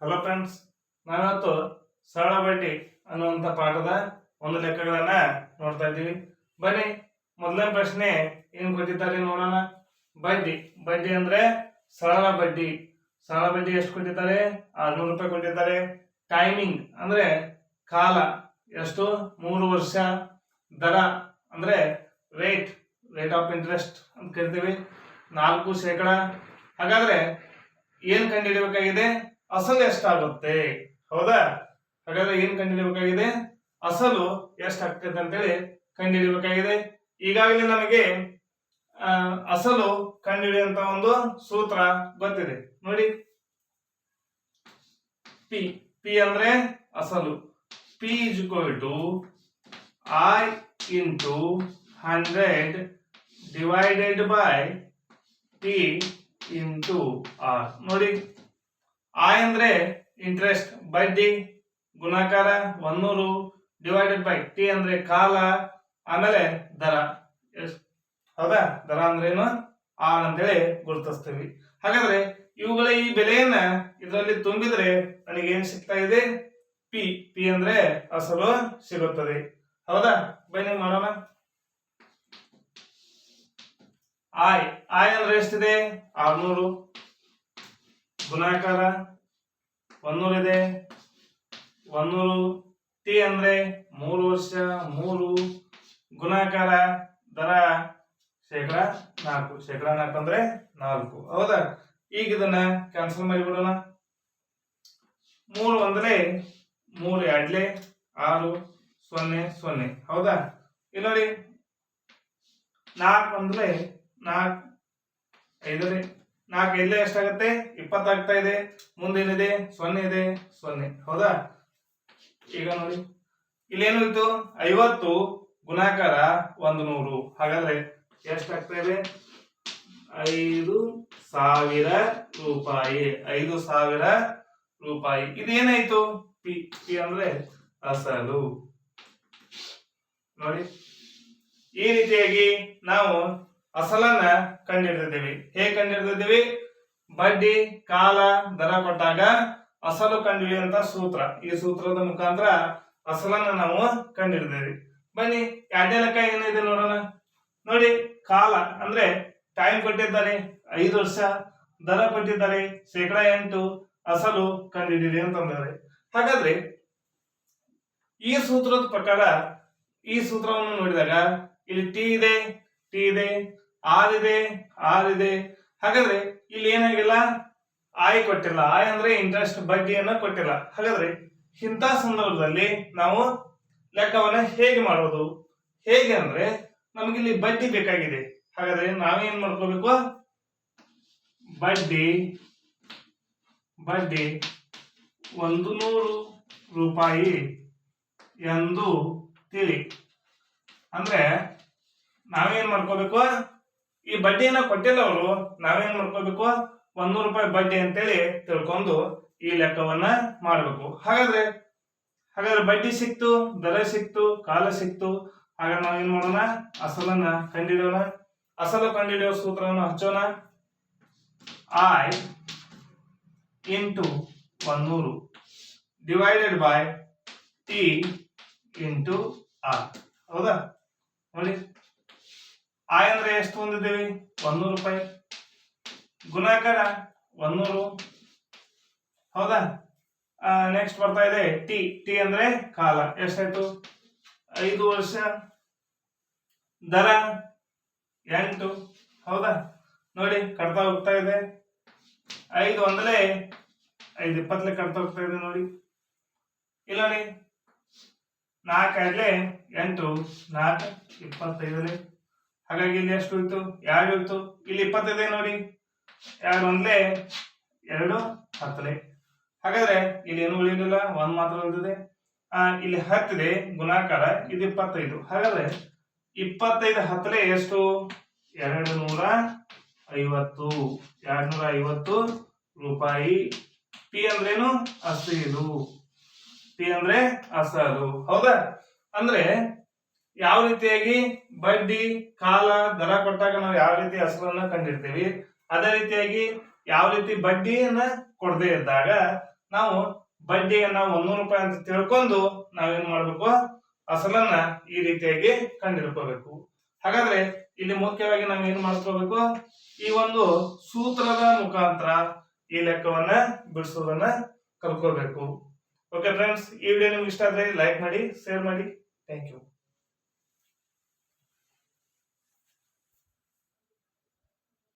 Hello friends, ನಾವಿವತ್ತು ಸರಳ ಬಡ್ಡಿ ಅನ್ನುವಂಥ ಪಾಠದ ಒಂದು ಲೆಕ್ಕಗಳನ್ನ ನೋಡ್ತಾ ಇದ್ದೀವಿ. ಬನ್ನಿ, ಮೊದಲನೇ ಪ್ರಶ್ನೆ ಏನು ಕೊಟ್ಟಿದ್ದಾರೆ ನೋಡೋಣ. ಬಡ್ಡಿ ಬಡ್ಡಿ ಅಂದ್ರೆ ಸರಳ ಬಡ್ಡಿ. ಸರಳ ಬಡ್ಡಿ ಎಷ್ಟು ಕೊಟ್ಟಿದ್ದಾರೆ? 600 ರೂಪಾಯಿ ಕೊಟ್ಟಿದ್ದಾರೆ. ಟೈಮಿಂಗ್ ಅಂದ್ರೆ ಕಾಲ ಎಷ್ಟು? 3 ವರ್ಷ. ದರ ಅಂದ್ರೆ ರೇಟ್ ರೇಟ್ ಆಫ್ ಇಂಟ್ರೆಸ್ಟ್ ಅಂತ ಕರಿತೀವಿ, 4%. ಹಾಗಾದ್ರೆ ಏನ್ ಕಂಡುಹಿಡಿಯಬೇಕಾಗಿದೆ? ಅಸಲು ಎಷ್ಟಾಗುತ್ತೆ? ಹೌದಾ? ಹಾಗಾದ್ರೆ ಏನ್ ಕಂಡುಹಿಡಿಯಬೇಕಾಗಿದೆ? ಅಸಲು ಎಷ್ಟಾಗ್ತದೆ ಅಂತೇಳಿ ಕಂಡುಹಿಡಿಯಬೇಕಾಗಿದೆ. ಈಗಾಗಲೇ ನಮಗೆ ಅಸಲು ಕಂಡುಹಿಡಿಯುವಂತ ಒಂದು ಸೂತ್ರ ಗೊತ್ತಿದೆ ನೋಡಿ. ಪಿ ಪಿ ಅಂದ್ರೆ ಅಸಲು. P is equal to I into 100 divided by T into R. ನೋಡಿ, ಐ ಅಂದ್ರೆ ಇಂಟ್ರೆಸ್ಟ್ ಬಡ್ಡಿ ಗುಣಾಕಾರ 100 ಡಿವೈಡೆಡ್ ಬೈ ಟಿ ಅಂದ್ರೆ ಕಾಲ, ಆಮೇಲೆ ದರ. ಹೌದಾ? ದರ ಅಂದ್ರೇನು? ಆರ್ ಅಂತೇಳಿ ಗುರುತಿಸ್ತೀವಿ. ಹಾಗಾದ್ರೆ ಇವುಗಳ ಈ ಬೆಲೆಯನ್ನ ಇದರಲ್ಲಿ ತುಂಬಿದ್ರೆ ನನಗೆ ಏನ್ ಸಿಗ್ತಾ ಇದೆ? ಪಿ ಪಿ ಅಂದ್ರೆ ಅಸಲು ಸಿಗುತ್ತದೆ. ಹೌದಾ? ಬನ್ನಿ ಮಾಡೋಣ. ಐ ಐ ಅಂದ್ರೆ ಎಷ್ಟಿದೆ? 600 ಗುಣಾಕಾರ 100 ಇದೆ, 100. ಟಿ ಅಂದ್ರೆ 3 ವರ್ಷ, 3 ಗುಣಾಕಾರ ದರ ಶೇಕಡ 4 ಅಂದ್ರೆ 4. ಹೌದಾ? ಈಗ ಇದನ್ನ ಕ್ಯಾನ್ಸಲ್ ಮಾಡಿಬಿಡೋಣ. 3 ಒಂದಲೇ 3 ಎರಡ್ಲೆ 6 0 0. ಹೌದಾ? ಇಲ್ಲಿ ನೋಡಿ, 4 ಒಂದಲೇ 4 5 4 5 ಎಷ್ಟಾಗುತ್ತೆ? 20 ಆಗ್ತಾ ಇದೆ. ಮುಂದೇನಿದೆ? 0 ಇದೆ, 0. ಹೌದಾ? ಈಗ ನೋಡಿ, ಇಲ್ಲೇನಿತ್ತು? 50 ಗುಣಾಕಾರ 100. ಹಾಗಾದ್ರೆ ಎಷ್ಟಾಗ್ತಾ ಇದೆ? 5,000 ರೂಪಾಯಿ. 5,000 ರೂಪಾಯಿ. ಇದೇನಾಯ್ತು? ಪಿ ಪಿ ಅಂದ್ರೆ ಅಸಲು. ನೋಡಿ, ಈ ರೀತಿಯಾಗಿ ನಾವು ಅಸಲನ್ನ ಕಂಡುಹಿಡಿದಿದ್ದೀವಿ. ಹೇಗೆ ಕಂಡುಹಿಡಿದಿದ್ದೀವಿ? ಬಡ್ಡಿ, ಕಾಲ, ದರ ಕೊಟ್ಟಾಗ ಅಸಲು ಕಂಡುಹಿಡಿಯುವಂತ ಸೂತ್ರ. ಈ ಸೂತ್ರದ ಮುಖಾಂತರ ಅಸಲನ್ನ ನಾವು ಕಂಡುಹಿಡಿದಿದ್ದೀವಿ. ಬನ್ನಿ, ಎರಡನೇ ಲೆಕ್ಕ ಏನಿದೆ ನೋಡೋಣ. ನೋಡಿ, ಕಾಲ ಅಂದ್ರೆ ಟೈಮ್ ಕೊಟ್ಟಿದ್ದಾರೆ 5 ವರ್ಷ, ದರ ಕೊಟ್ಟಿದ್ದಾರೆ 8%, ಅಸಲು ಕಂಡುಹಿಡಿಯಿರಿ ಅಂತಂದರೆ. ಹಾಗಾದ್ರೆ ಈ ಸೂತ್ರದ ಪ್ರಕಾರ ಈ ಸೂತ್ರವನ್ನು ನೋಡಿದಾಗ ಇಲ್ಲಿ ಟಿ ಇದೆ, ಆರ್ ಇದೆ. ಹಾಗಾದ್ರೆ ಇಲ್ಲಿ ಏನಾಗಿಲ್ಲ? ಆಯ್ ಕೊಟ್ಟಿಲ್ಲ. ಆಯ್ ಅಂದ್ರೆ ಇಂಟ್ರೆಸ್ಟ್ ಬಡ್ಡಿಯನ್ನ ಕೊಟ್ಟಿಲ್ಲ. ಹಾಗಾದ್ರೆ ಇಂಥ ಸಂದರ್ಭದಲ್ಲಿ ನಾವು ಲೆಕ್ಕವನ್ನ ಹೇಗೆ ಮಾಡೋದು? ಹೇಗೆ ಅಂದ್ರೆ ನಮಗಿಲ್ಲಿ ಬಡ್ಡಿ ಬೇಕಾಗಿದೆ. ಹಾಗಾದ್ರೆ ನಾವೇನ್ ಮಾಡ್ಕೋಬೇಕು? ಬಡ್ಡಿ 100 ರೂಪಾಯಿ ಎಂದು ತಿಳಿ. ಅಂದ್ರೆ ನಾವೇನ್ ಮಾಡ್ಕೋಬೇಕು? ಈ ಬಡ್ಡಿಯನ್ನ ಕೊಟ್ಟಿಲ್ಲ ಅವರು, ನಾವೇನ್ ಮಾಡ್ಕೋಬೇಕು? 100 ರೂಪಾಯಿ ಬಡ್ಡಿ ಅಂತೇಳಿ ತಿಳ್ಕೊಂಡು ಈ ಲೆಕ್ಕವನ್ನ ಮಾಡಬೇಕು. ಹಾಗಾದ್ರೆ ಬಡ್ಡಿ ಸಿಕ್ತು, ದರ ಸಿಕ್ತು, ಕಾಲ ಸಿಕ್ತು. ಹಾಗಾದ್ರೆ ನಾವೇನ್ ಮಾಡೋಣ? ಅಸಲನ್ನ ಕಂಡುಹಿಡಿಯೋಣ. ಅಸಲು ಕಂಡುಹಿಡಿಯುವ ಸೂತ್ರವನ್ನು ಹಚ್ಚೋಣ. I into 100 divided by T into R. ಹೌದಾ? ನೋಡಿ, ಐ ಅಂದ್ರೆ ಎಷ್ಟು ಹೊಂದಿದ್ದೇವೆ? 100 ರೂಪಾಯಿ ಗುಣಾಕಾರ 100. ಹೌದಾ? ನೆಕ್ಸ್ಟ್ ಬರ್ತಾ ಇದೆ ಟಿ. ಟಿ ಅಂದ್ರೆ ಕಾಲ. ಎಷ್ಟಾಯ್ತು? 5 ವರ್ಷ. ದರ 8. ಹೌದಾ? ನೋಡಿ, ಕಟ್ತಾ ಹೋಗ್ತಾ ಇದೆ. 5 ಒಂದಲೇ 5 20 ಕಟ್ತಾ ಹೋಗ್ತಾ ಇದೆ. ನೋಡಿ, ಇಲ್ಲ ನೋಡಿ, 4 ಎರಡ್ಲೆ 8, 4 25. ಹಾಗಾಗಿ ಇಲ್ಲಿ ಎಷ್ಟು ಹೋಯ್ತು? 2 ಹೋಯ್ತು. ಇಲ್ಲಿ 20 ಇದೆ ನೋಡಿ, 2 ಒಂದಲೇ 2 10. ಹಾಗಾದ್ರೆ ಇಲ್ಲಿ ಏನು ಉಳಿಲಿಲ್ಲ, 1 ಮಾತ್ರ ಉಳಿದಿದೆ. ಇಲ್ಲಿ 10 ಇದೆ ಗುಣಾಕಾರ, ಇದು 25. ಹಾಗಾದ್ರೆ 25 10 ಎಷ್ಟು? 250 ರೂಪಾಯಿ. ಪಿ ಅಂದ್ರೇನು? ಅಸಲು. ಪಿ ಅಂದ್ರೆ ಅಸಲು. ಹೌದಾ? ಅಂದ್ರೆ ಯಾವ ರೀತಿಯಾಗಿ ಬಡ್ಡಿ, ಕಾಲ, ದರ ಕೊಟ್ಟಾಗ ನಾವು ಯಾವ ರೀತಿ ಅಸಲನ್ನ ಕಂಡಿಡ್ತೀವಿ, ಅದೇ ರೀತಿಯಾಗಿ ಯಾವ ರೀತಿ ಬಡ್ಡಿಯನ್ನ ಕೊಡದೇ ಇದ್ದಾಗ ನಾವು ಬಡ್ಡಿಯನ್ನ 100 ರೂಪಾಯಿ ಅಂತ ತಿಳ್ಕೊಂಡು ನಾವೇನ್ ಮಾಡ್ಬೇಕು, ಅಸಲನ್ನ ಈ ರೀತಿಯಾಗಿ ಕಂಡಿಡ್ಕೋಬೇಕು. ಹಾಗಾದ್ರೆ ಇಲ್ಲಿ ಮುಖ್ಯವಾಗಿ ನಾವು ಏನ್ ಮಾಡ್ಕೋಬೇಕು, ಈ ಒಂದು ಸೂತ್ರದ ಮುಖಾಂತರ ಈ ಲೆಕ್ಕವನ್ನ ಬಿಡಿಸೋದನ್ನ ಕಲ್ಕೋಬೇಕು. ಓಕೆ ಫ್ರೆಂಡ್ಸ್, ಈ ವಿಡಿಯೋ ನಿಮ್ಗೆ ಇಷ್ಟ ಆದ್ರೆ ಲೈಕ್ ಮಾಡಿ, ಶೇರ್ ಮಾಡಿ. Thank you.